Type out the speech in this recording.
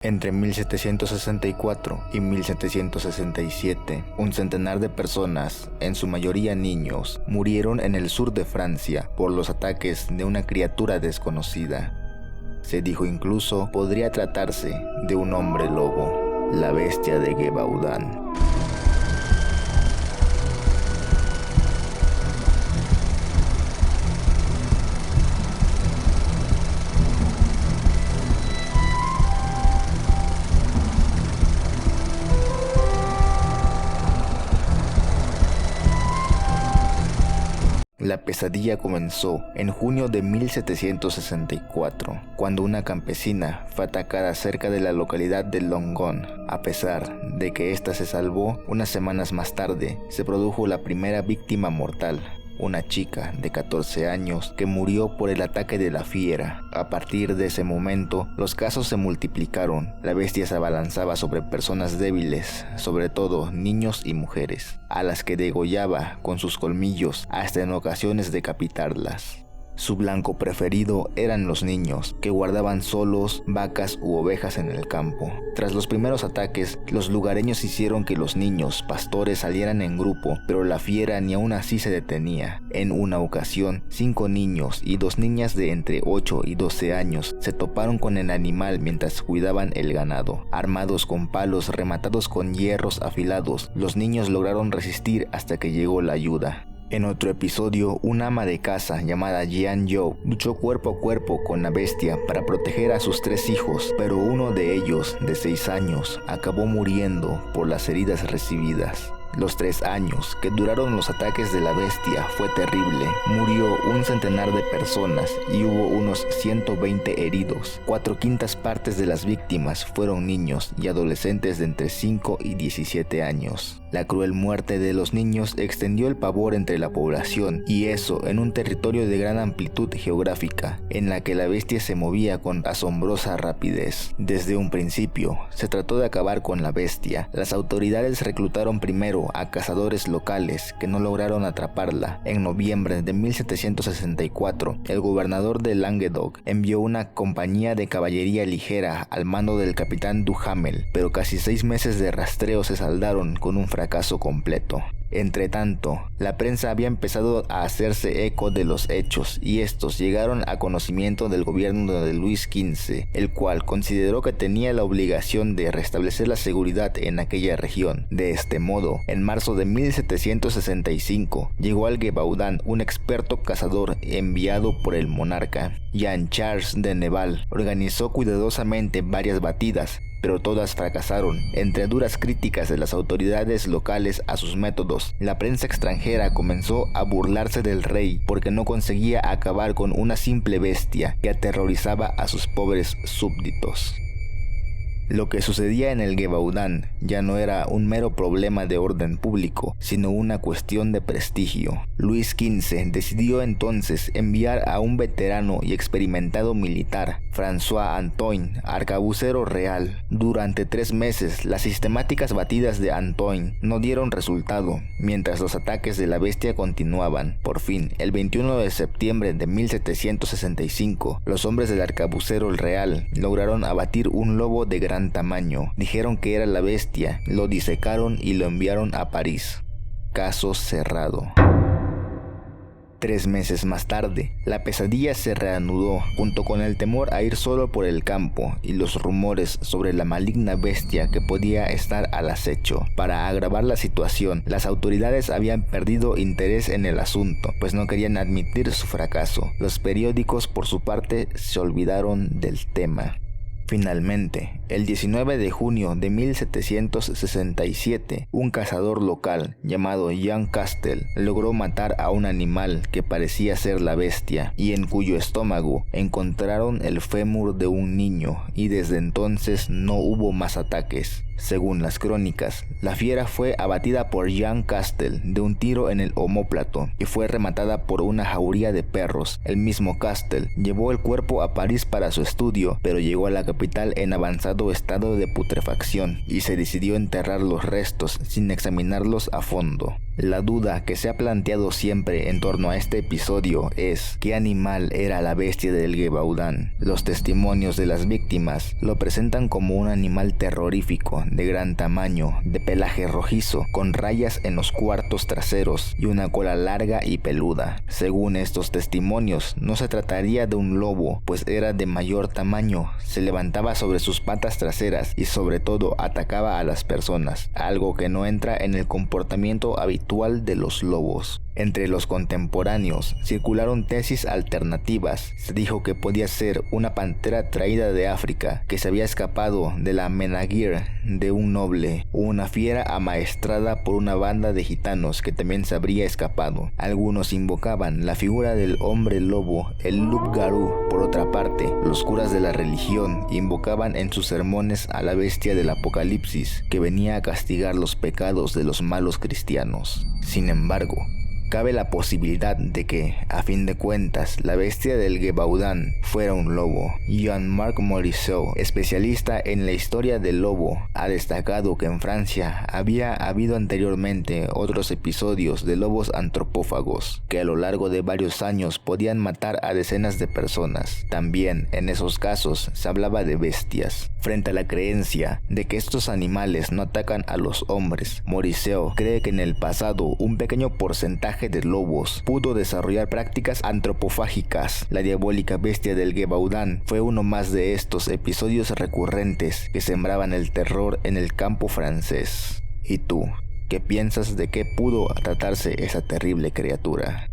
Entre 1764 y 1767, un centenar de personas, en su mayoría niños, murieron en el sur de Francia por los ataques de una criatura desconocida. Se dijo incluso podría tratarse de un hombre lobo, la bestia de Gévaudan. La pesadilla comenzó en junio de 1764, cuando una campesina fue atacada cerca de la localidad de Longon. A pesar de que ésta se salvó, unas semanas más tarde se produjo la primera víctima mortal, una chica de 14 años que murió por el ataque de la fiera. A partir de ese momento, los casos se multiplicaron. La bestia se abalanzaba sobre personas débiles, sobre todo niños y mujeres, a las que degollaba con sus colmillos hasta en ocasiones decapitarlas. Su blanco preferido eran los niños, que guardaban solos vacas u ovejas en el campo. Tras los primeros ataques, los lugareños hicieron que los niños pastores salieran en grupo, pero la fiera ni aún así se detenía. En una ocasión, 5 niños y 2 niñas de entre 8 y 12 años se toparon con el animal mientras cuidaban el ganado. Armados con palos rematados con hierros afilados, los niños lograron resistir hasta que llegó la ayuda. En otro episodio, una ama de casa llamada Jean Jou luchó cuerpo a cuerpo con la bestia para proteger a sus 3 hijos, pero uno de ellos, de 6 años, acabó muriendo por las heridas recibidas. Los 3 años que duraron los ataques de la bestia fue terrible. Murió un centenar de personas y hubo unos 120 heridos. 4/5 partes de las víctimas fueron niños y adolescentes de entre 5 y 17 años. La cruel muerte de los niños extendió el pavor entre la población, y eso en un territorio de gran amplitud geográfica, en la que la bestia se movía con asombrosa rapidez. Desde un principio, se trató de acabar con la bestia. Las autoridades reclutaron primero a cazadores locales que no lograron atraparla. En noviembre de 1764, el gobernador de Languedoc envió una compañía de caballería ligera al mando del capitán Duhamel, pero casi 6 meses de rastreo se saldaron con un fracaso completo. Entretanto, la prensa había empezado a hacerse eco de los hechos y estos llegaron a conocimiento del gobierno de Luis XV, el cual consideró que tenía la obligación de restablecer la seguridad en aquella región. De este modo, en marzo de 1765, llegó al Gévaudan un experto cazador enviado por el monarca. Jean-Charles de Neval organizó cuidadosamente varias batidas, pero todas fracasaron. Entre duras críticas de las autoridades locales a sus métodos, la prensa extranjera comenzó a burlarse del rey porque no conseguía acabar con una simple bestia que aterrorizaba a sus pobres súbditos. Lo que sucedía en el Gévaudan ya no era un mero problema de orden público, sino una cuestión de prestigio. Luis XV decidió entonces enviar a un veterano y experimentado militar, François Antoine, arcabucero real. Durante 3 meses, las sistemáticas batidas de Antoine no dieron resultado, mientras los ataques de la bestia continuaban. Por fin, el 21 de septiembre de 1765, los hombres del arcabucero real lograron abatir un lobo de gran tamaño. Dijeron que era la bestia, lo disecaron y lo enviaron a París. Caso cerrado. 3 meses más tarde, la pesadilla se reanudó, junto con el temor a ir solo por el campo y los rumores sobre la maligna bestia que podía estar al acecho. Para agravar la situación, las autoridades habían perdido interés en el asunto, pues no querían admitir su fracaso. Los periódicos, por su parte, se olvidaron del tema. Finalmente, el 19 de junio de 1767, un cazador local llamado Jean Castel logró matar a un animal que parecía ser la bestia y en cuyo estómago encontraron el fémur de un niño, y desde entonces no hubo más ataques. Según las crónicas, la fiera fue abatida por Jean Castel de un tiro en el omóplato y fue rematada por una jauría de perros. El mismo Castel llevó el cuerpo a París para su estudio, pero llegó a la capital en avanzado estado de putrefacción y se decidió enterrar los restos sin examinarlos a fondo. La duda que se ha planteado siempre en torno a este episodio es ¿qué animal era la bestia del Gevaudan? Los testimonios de las víctimas lo presentan como un animal terrorífico de gran tamaño, de pelaje rojizo, con rayas en los cuartos traseros y una cola larga y peluda. Según estos testimonios, no se trataría de un lobo, pues era de mayor tamaño, se levantaba sobre sus patas traseras y sobre todo atacaba a las personas, algo que no entra en el comportamiento habitual de los lobos. Entre los contemporáneos circularon tesis alternativas. Se dijo que podía ser una pantera traída de África, que se había escapado de la menagir de un noble, o una fiera amaestrada por una banda de gitanos que también se habría escapado. Algunos invocaban la figura del hombre lobo, el Loup-garou. Por otra parte, los curas de la religión invocaban en sus sermones a la bestia del Apocalipsis, que venía a castigar los pecados de los malos cristianos. Sin embargo, cabe la posibilidad de que, a fin de cuentas, la bestia del Gevaudan fuera un lobo. Jean-Marc Morisseau, especialista en la historia del lobo, ha destacado que en Francia había habido anteriormente otros episodios de lobos antropófagos, que a lo largo de varios años podían matar a decenas de personas. También, en esos casos, se hablaba de bestias. Frente a la creencia de que estos animales no atacan a los hombres, Morisseau cree que en el pasado un pequeño porcentaje de lobos pudo desarrollar prácticas antropofágicas. La diabólica bestia del Gevaudan fue uno más de estos episodios recurrentes que sembraban el terror en el campo francés. ¿Y tú, qué piensas de qué pudo tratarse esa terrible criatura?